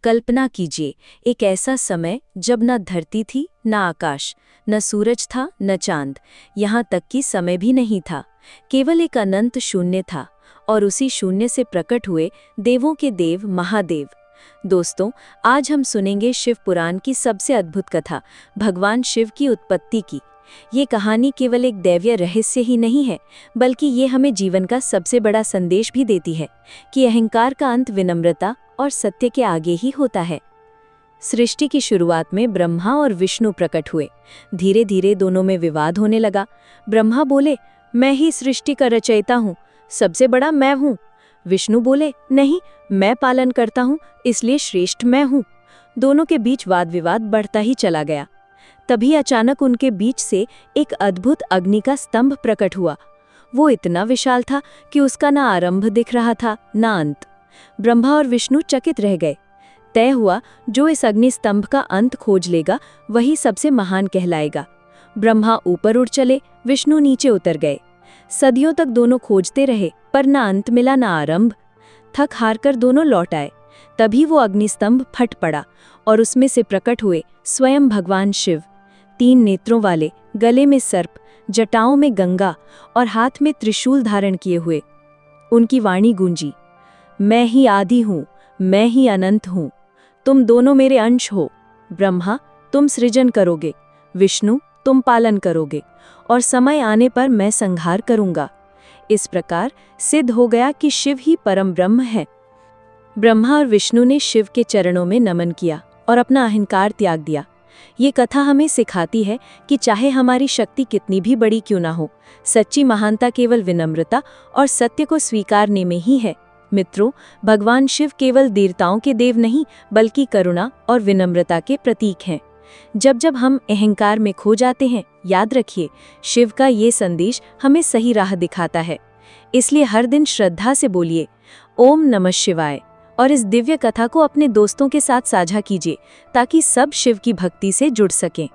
कल्पना कीजिए, एक ऐसा समय जब न धरती थी, न आकाश, न सूरज था, न चांद, यहाँ तक कि समय भी नहीं था। केवल एक अनंत शून्य था, और उसी शून्य से प्रकट हुए देवों के देव महादेव। दोस्तों, आज हम सुनेंगे शिव पुराण की सबसे अद्भुत कथा, भगवान शिव की उत्पत्ति की। ये कहानी केवल एक दैवीय रहस्य ही नहीं है, बल्कि ये हमें जीवन का सबसे बड़ा संदेश भी देती है कि अहंकार का अंत विनम्रता और सत्य के आगे ही होता है। सृष्टि की शुरुआत में ब्रह्मा और विष्णु प्रकट हुए। धीरे धीरे दोनों में विवाद होने लगा। ब्रह्मा बोले, मैं ही सृष्टि का रचयिता हूँ, सबसे बड़ा मैं हूँ। विष्णु बोले, नहीं, मैं पालन करता हूँ, इसलिए श्रेष्ठ मैं हूँ। दोनों के बीच वाद विवाद बढ़ता ही चला गया। तभी अचानक उनके बीच से एक अद्भुत अग्नि का स्तंभ प्रकट हुआ। वो इतना विशाल था कि उसका ना आरंभ दिख रहा था, ना अंत। ब्रह्मा और विष्णु चकित रह गए। तय हुआ, जो इस अग्नि स्तंभ का अंत खोज लेगा वही सबसे महान कहलाएगा। ब्रह्मा ऊपर उड़ चले, विष्णु नीचे उतर गए। सदियों तक दोनों खोजते रहे, पर ना अंत मिला ना आरंभ। थक हार कर दोनों लौट आए। तभी वो अग्निस्तंभ फट पड़ा और उसमें से प्रकट हुए स्वयं भगवान शिव, 3 नेत्रों वाले, गले में सर्प, जटाओं में गंगा और हाथ में त्रिशूल धारण किए हुए। उनकी वाणी गूंजी, मैं ही आदि हूँ, मैं ही अनंत हूँ, तुम दोनों मेरे अंश हो। ब्रह्मा, तुम सृजन करोगे, विष्णु, तुम पालन करोगे, और समय आने पर मैं संहार करूँगा। इस प्रकार सिद्ध हो गया कि शिव ही परम ब्रह्म है। ब्रह्मा और विष्णु ने शिव के चरणों में नमन किया और अपना अहंकार त्याग दिया। ये कथा हमें सिखाती है कि चाहे हमारी शक्ति कितनी भी बड़ी क्यों ना हो, सच्ची महानता केवल विनम्रता और सत्य को स्वीकारने में ही है। मित्रों, भगवान शिव केवल देवताओं के देव नहीं, बल्कि करुणा और विनम्रता के प्रतीक हैं। जब जब हम अहंकार में खो जाते हैं, याद रखिए, शिव का ये संदेश हमें सही राह दिखाता है। इसलिए हर दिन श्रद्धा से बोलिए, ओम नमः शिवाय, और इस दिव्य कथा को अपने दोस्तों के साथ साझा कीजिए, ताकि सब शिव की भक्ति से जुड़ सकें।